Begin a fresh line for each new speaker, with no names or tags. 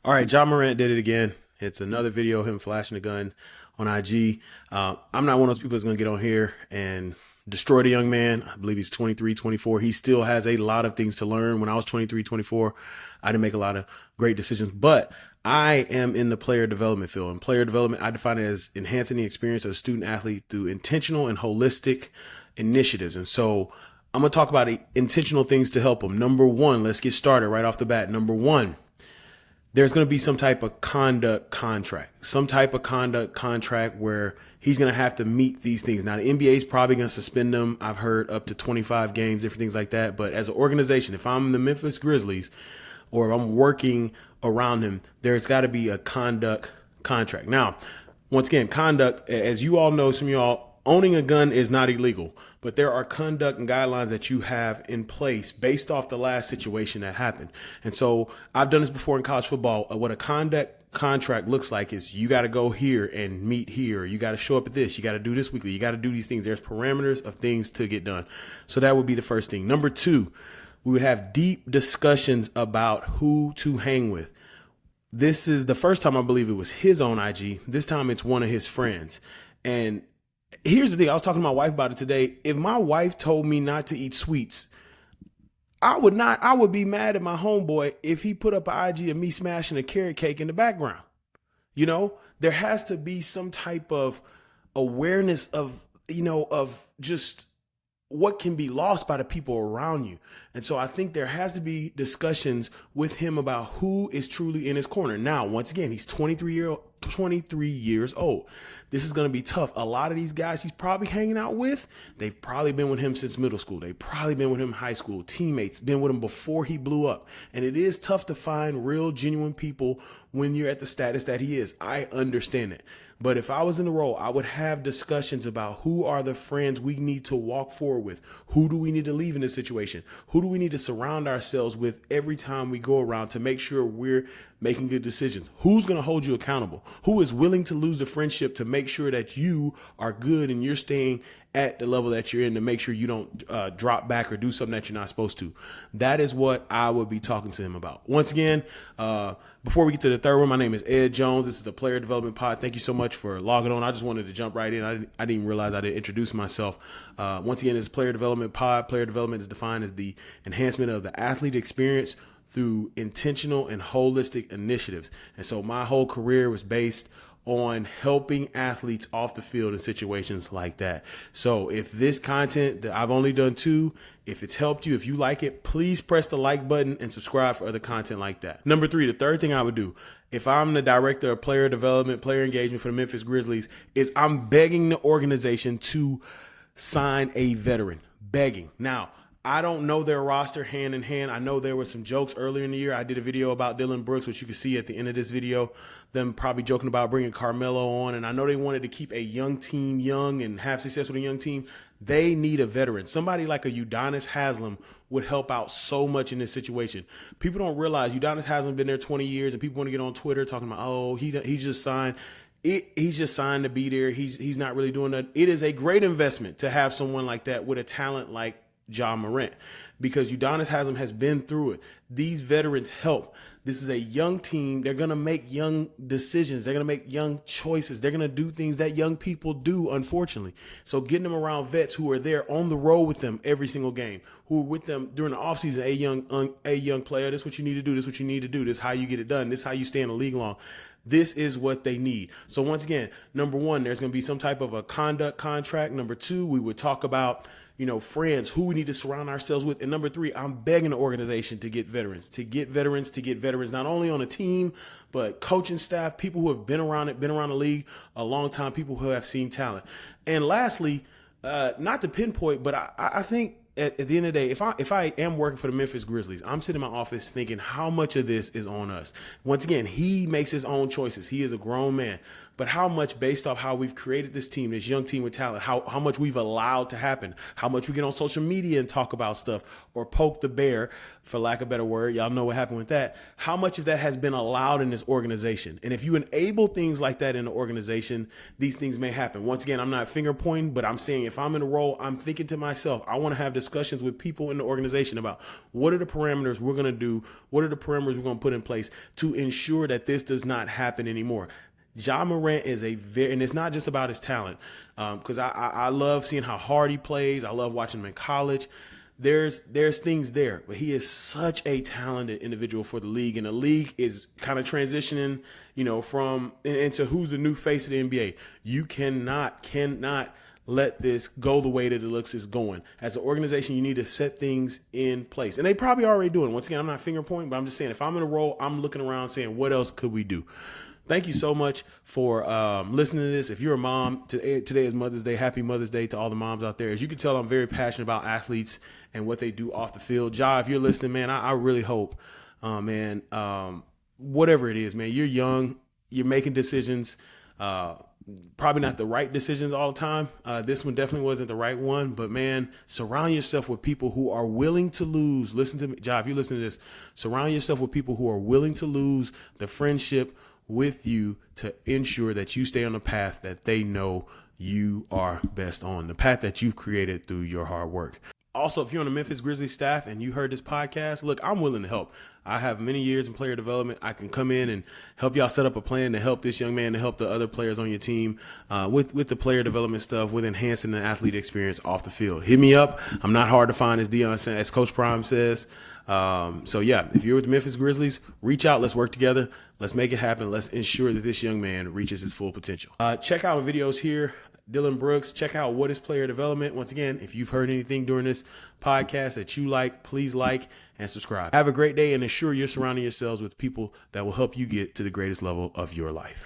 All right, John Morant did it again. It's another video of him flashing a gun on IG. I'm not one of those people that's going to get on here and destroy the young man. I believe he's 23, 24. He still has a lot of things to learn. When I was 23, 24, I didn't make a lot of great decisions, but I am in the player development field. And player development, I define it as enhancing the experience of a student athlete through intentional and holistic initiatives. And so I'm going to talk about intentional things to help them. Number one, let's get started right off the bat. Number one, there's going to be some type of conduct contract where he's going to have to meet these things. Now, the NBA is probably going to suspend him. I've heard up to 25 games, different things like that. But as an organization, if I'm the Memphis Grizzlies or if I'm working around him, there's got to be a conduct contract. Now, once again, conduct, as you all know, some of y'all, owning a gun is not illegal, but there are conduct and guidelines that you have in place based off the last situation that happened. And so I've done this before in college football. What a conduct contract looks like is you got to go here and meet here. You got to show up at this. You got to do this weekly. You got to do these things. There's parameters of things to get done. So that would be the first thing. Number two, we would have deep discussions about who to hang with. This is the first time I believe it was his own IG. This time it's one of his friends. And here's the thing. I was talking to my wife about it today. If my wife told me not to eat sweets, I would be mad at my homeboy if he put up an IG of me smashing a carrot cake in the background. You know, there has to be some type of awareness of just what can be lost by the people around you. And so I think there has to be discussions with him about who is truly in his corner. Now, once again, he's 23 years old. This is going to be tough. A lot of these guys he's probably hanging out with, they've probably been with him since middle school. They've probably been with him in high school, teammates, been with him before he blew up. And it is tough to find real, genuine people when you're at the status that he is. I understand it. But if I was in the role, I would have discussions about who are the friends we need to walk forward with. Who do we need to leave in this situation? Who do we need to surround ourselves with every time we go around to make sure we're making good decisions? Who's going to hold you accountable? Who is willing to lose the friendship to make sure that you are good and you're staying at the level that you're in, to make sure you don't drop back or do something that you're not supposed to? That is what I would be talking to him about. Once again, before we get to the third one, my name is Ed Jones. This is the Player Development Pod. Thank you so much for logging on. I just wanted to jump right in. I didn't even realize I didn't introduce myself. Once again, it's Player Development Pod. Player development is defined as the enhancement of the athlete experience through intentional and holistic initiatives. And so my whole career was based on helping athletes off the field in situations like that. So if this content that I've only done two, if it's helped you, if you like it, please press the like button and subscribe for other content like that. Number three, the third thing I would do, if I'm the director of player development, player engagement for the Memphis Grizzlies, is I'm begging the organization to sign a veteran. Begging. Now, I don't know their roster hand in hand. I know there were some jokes earlier in the year. I did a video about Dylan Brooks, which you can see at the end of this video, them probably joking about bringing Carmelo on. And I know they wanted to keep a young team young and have success with a young team. They need a veteran. Somebody like a Udonis Haslem would help out so much in this situation. People don't realize Udonis Haslem been there 20 years, and people want to get on Twitter talking about, oh, he just signed. He's just signed to be there. He's not really doing that. It is a great investment to have someone like that with a talent like John Morant, because Udonis Haslem has been through it. These veterans help. This is a young team. They're going to make young decisions. They're going to make young choices. They're going to do things that young people do, unfortunately. So getting them around vets who are there on the road with them every single game, who are with them during the offseason, a young player, this is what you need to do. This is what you need to do. This is how you get it done. This is how you stay in the league long. This is what they need. So once again, number one, there's going to be some type of a conduct contract. Number two, we would talk about, friends, who we need to surround ourselves with. And number three, I'm begging the organization to get veterans, not only on a team, but coaching staff, people who have been around the league a long time, people who have seen talent. And lastly, not to pinpoint, but I think at the end of the day, if I am working for the Memphis Grizzlies, I'm sitting in my office thinking, how much of this is on us? Once again, he makes his own choices. He is a grown man. But how much, based off how we've created this team, this young team with talent, how much we've allowed to happen, how much we get on social media and talk about stuff or poke the bear, for lack of a better word. Y'all know what happened with that. How much of that has been allowed in this organization? And if you enable things like that in the organization, these things may happen. Once again, I'm not finger pointing, but I'm saying if I'm in a role, I'm thinking to myself, I want to have discussions with people in the organization about what are the parameters we're going to do, what are the parameters we're going to put in place to ensure that this does not happen anymore. Ja Morant is and it's not just about his talent, because I love seeing how hard he plays. I love watching him in college. There's things there, but he is such a talented individual for the league, and the league is kind of transitioning, from into who's the new face of the NBA. You cannot let this go the way that it looks is going. As an organization, you need to set things in place, and they probably already doing. Once again, I'm not finger pointing, but I'm just saying if I'm in a role, I'm looking around saying what else could we do. Thank you so much for listening to this. If you're a mom, today is Mother's Day. Happy Mother's Day to all the moms out there. As you can tell, I'm very passionate about athletes and what they do off the field. Ja, if you're listening, man, I really hope, whatever it is, man, you're young, you're making decisions, probably not the right decisions all the time. This one definitely wasn't the right one, but man, surround yourself with people who are willing to lose. Listen to me, Ja, if you listen to this, surround yourself with people who are willing to lose the friendship with you to ensure that you stay on the path that they know you are best on, the path that you've created through your hard work. Also, if you're on the Memphis Grizzlies staff and you heard this podcast, look, I'm willing to help. I have many years in player development. I can come in and help y'all set up a plan to help this young man, to help the other players on your team with the player development stuff, with enhancing the athlete experience off the field. Hit me up. I'm not hard to find, as Coach Prime says. So yeah, if you're with the Memphis Grizzlies, reach out. Let's work together. Let's make it happen. Let's ensure that this young man reaches his full potential. Check out the videos here. Dylan Brooks, check out What is Player Development. Once again, if you've heard anything during this podcast that you like, please like and subscribe. Have a great day, and ensure you're surrounding yourselves with people that will help you get to the greatest level of your life.